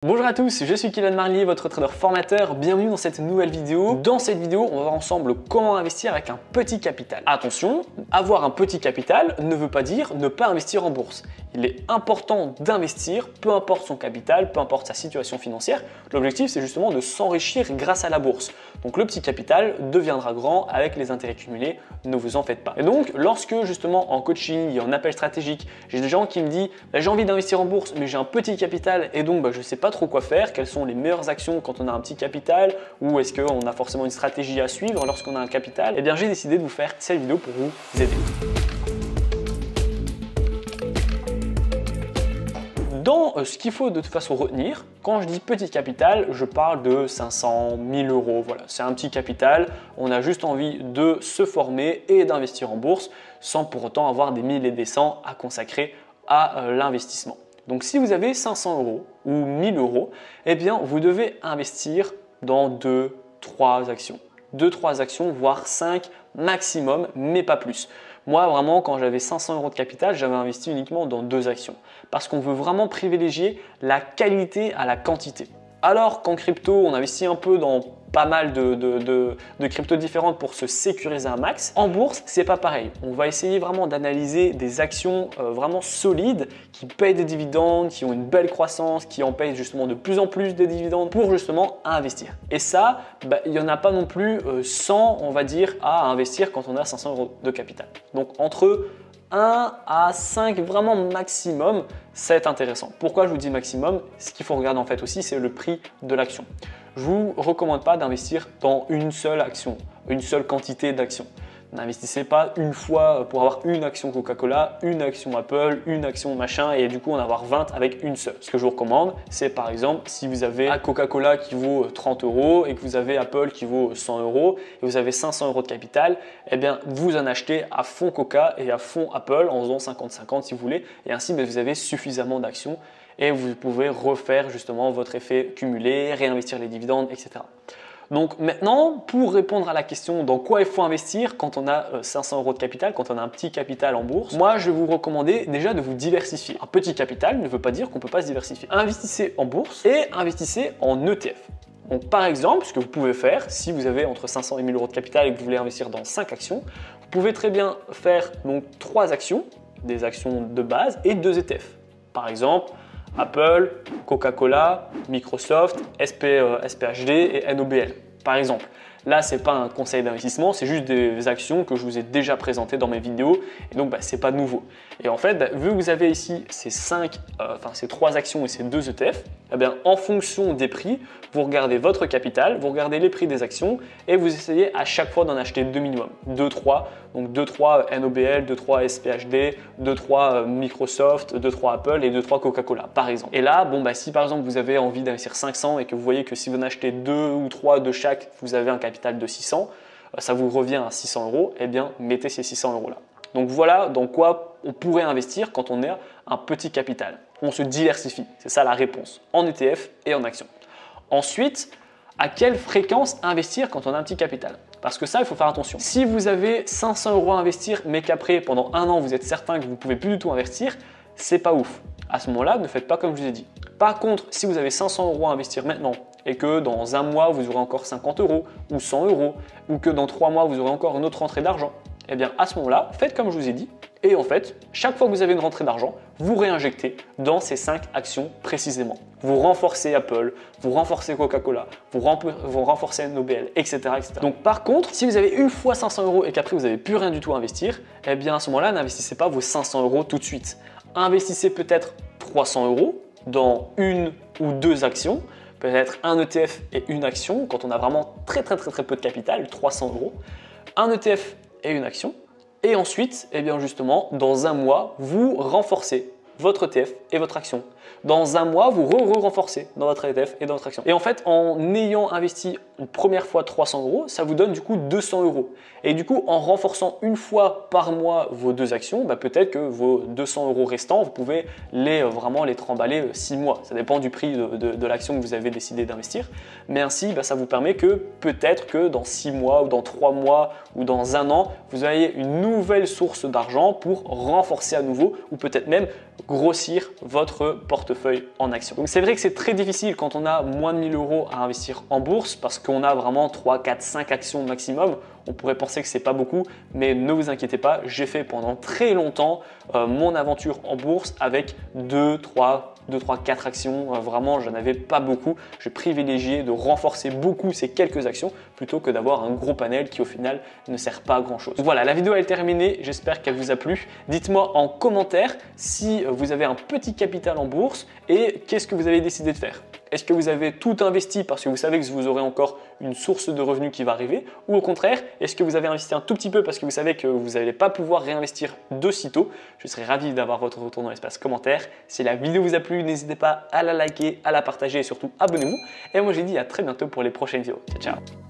Bonjour à tous, je suis Kylian Marlier, votre trader formateur. Bienvenue dans cette nouvelle vidéo. Dans cette vidéo, on va voir ensemble comment investir avec un petit capital. Attention, avoir un petit capital ne veut pas dire ne pas investir en bourse. Il est important d'investir, peu importe son capital, peu importe sa situation financière. L'objectif, c'est justement de s'enrichir grâce à la bourse. Donc le petit capital deviendra grand avec les intérêts cumulés, ne vous en faites pas. Et donc, lorsque justement en coaching et en appel stratégique, j'ai des gens qui me disent j'ai envie d'investir en bourse, mais j'ai un petit capital et donc je ne sais pas trop quoi faire, quelles sont les meilleures actions quand on a un petit capital ou est-ce qu'on a forcément une stratégie à suivre lorsqu'on a un capital, eh bien j'ai décidé de vous faire cette vidéo pour vous aider. Dans ce qu'il faut de toute façon retenir, quand je dis petit capital, je parle de 500, 1000 euros. Voilà, c'est un petit capital. On a juste envie de se former et d'investir en bourse sans pour autant avoir des 1000 et des 100 à consacrer à l'investissement. Donc si vous avez 500 euros ou 1000 euros, eh bien vous devez investir dans 2-3 actions. 2-3 actions, voire 5 maximum, mais pas plus. Moi, vraiment, quand j'avais 500 euros de capital, j'avais investi uniquement dans 2 actions. Parce qu'on veut vraiment privilégier la qualité à la quantité. Alors qu'en crypto, on investit un peu dans pas mal de cryptos différentes pour se sécuriser un max. En bourse, c'est pas pareil. On va essayer vraiment d'analyser des actions vraiment solides qui payent des dividendes, qui ont une belle croissance, qui en payent justement de plus en plus de dividendes pour justement investir. Et ça, il n'y en a pas non plus 100, on va dire, à investir quand on a 500 euros de capital. Donc entre 1 à 5 vraiment maximum, c'est intéressant. Pourquoi je vous dis maximum? Ce qu'il faut regarder en fait aussi, c'est le prix de l'action. Je ne vous recommande pas d'investir dans une seule action, une seule quantité d'actions. N'investissez pas une fois pour avoir une action Coca-Cola, une action Apple, une action machin et du coup en avoir 20 avec une seule. Ce que je vous recommande, c'est par exemple si vous avez un Coca-Cola qui vaut 30 euros et que vous avez Apple qui vaut 100 euros et vous avez 500 euros de capital, eh bien vous en achetez à fond Coca et à fond Apple en faisant 50-50 si vous voulez et ainsi vous avez suffisamment d'actions et vous pouvez refaire justement votre effet cumulé, réinvestir les dividendes, etc. Donc maintenant, pour répondre à la question dans quoi il faut investir quand on a 500 euros de capital, quand on a un petit capital en bourse, moi je vais vous recommander déjà de vous diversifier. Un petit capital ne veut pas dire qu'on ne peut pas se diversifier. Investissez en bourse et investissez en ETF. Donc par exemple, ce que vous pouvez faire, si vous avez entre 500 et 1000 euros de capital et que vous voulez investir dans 5 actions, vous pouvez très bien faire donc 3 actions, des actions de base et 2 ETF. Par exemple, Apple, Coca-Cola, Microsoft, SPHD et NOBL. Par exemple, là, ce n'est pas un conseil d'investissement, c'est juste des actions que je vous ai déjà présentées dans mes vidéos et donc ce n'est pas nouveau. Et en fait, vu que vous avez ici ces 3 actions et ces 2 ETF, eh bien, en fonction des prix, vous regardez votre capital, vous regardez les prix des actions et vous essayez à chaque fois d'en acheter 2 minimum, 2-3, donc 2-3 NOBL, 2-3 SPHD, 2-3 Microsoft, 2-3 Apple et 2-3 Coca-Cola par exemple. Et là, si par exemple vous avez envie d'investir 500 et que vous voyez que si vous en achetez 2 ou 3 de chaque, vous avez un capital de 600, ça vous revient à 600 euros, eh bien mettez ces 600 euros là. Donc voilà dans quoi on pourrait investir quand on a un petit capital. On se diversifie, c'est ça la réponse, en ETF et en actions. Ensuite, à quelle fréquence investir quand on a un petit capital? Parce que ça, il faut faire attention. Si vous avez 500 euros à investir, mais qu'après, pendant un an, vous êtes certain que vous ne pouvez plus du tout investir, c'est pas ouf. À ce moment-là, ne faites pas comme je vous ai dit. Par contre, si vous avez 500 euros à investir maintenant et que dans un mois, vous aurez encore 50 euros ou 100 euros ou que dans 3 mois, vous aurez encore une autre rentrée d'argent, eh bien à ce moment-là, faites comme je vous ai dit et en fait, chaque fois que vous avez une rentrée d'argent, vous réinjectez dans ces 5 actions précisément. Vous renforcez Apple, vous renforcez Coca-Cola, vous renforcez NOBL, etc., etc. Donc par contre, si vous avez une fois 500 euros et qu'après vous n'avez plus rien du tout à investir, eh bien à ce moment-là, n'investissez pas vos 500 euros tout de suite. Investissez peut-être 300 euros dans une ou 2 actions, peut-être un ETF et une action quand on a vraiment très peu de capital, 300 euros, un ETF et une action. Et ensuite, eh bien justement, dans un mois, vous renforcez votre ETF et votre action. Dans un mois, vous renforcez dans votre ETF et dans votre action. Et en fait, en ayant investi une première fois 300 euros, ça vous donne du coup 200 euros. Et du coup, en renforçant une fois par mois vos 2 actions, peut-être que vos 200 euros restants, vous pouvez vraiment les trimballer 6 mois. Ça dépend du prix de l'action que vous avez décidé d'investir. Mais ainsi, ça vous permet que peut-être que dans 6 mois ou dans 3 mois ou dans un an, vous ayez une nouvelle source d'argent pour renforcer à nouveau ou peut-être même grossir votre portefeuille en actions. Donc c'est vrai que c'est très difficile quand on a moins de 1000 euros à investir en bourse parce qu'on a vraiment 3, 4, 5 actions maximum. On pourrait penser que c'est pas beaucoup, mais ne vous inquiétez pas, j'ai fait pendant très longtemps mon aventure en bourse avec 2, 3, 4 actions. Vraiment, je n'avais pas beaucoup. Je privilégiais de renforcer beaucoup ces quelques actions plutôt que d'avoir un gros panel qui au final ne sert pas à grand chose. Voilà, la vidéo est terminée. J'espère qu'elle vous a plu. Dites-moi en commentaire si vous avez un petit capital en bourse et qu'est-ce que vous avez décidé de faire. Est-ce que vous avez tout investi parce que vous savez que vous aurez encore une source de revenus qui va arriver? Ou au contraire, est-ce que vous avez investi un tout petit peu parce que vous savez que vous n'allez pas pouvoir réinvestir de sitôt? Je serais ravi d'avoir votre retour dans l'espace commentaire. Si la vidéo vous a plu, n'hésitez pas à la liker, à la partager et surtout abonnez-vous. Et moi, j'ai dit à très bientôt pour les prochaines vidéos. Ciao, ciao!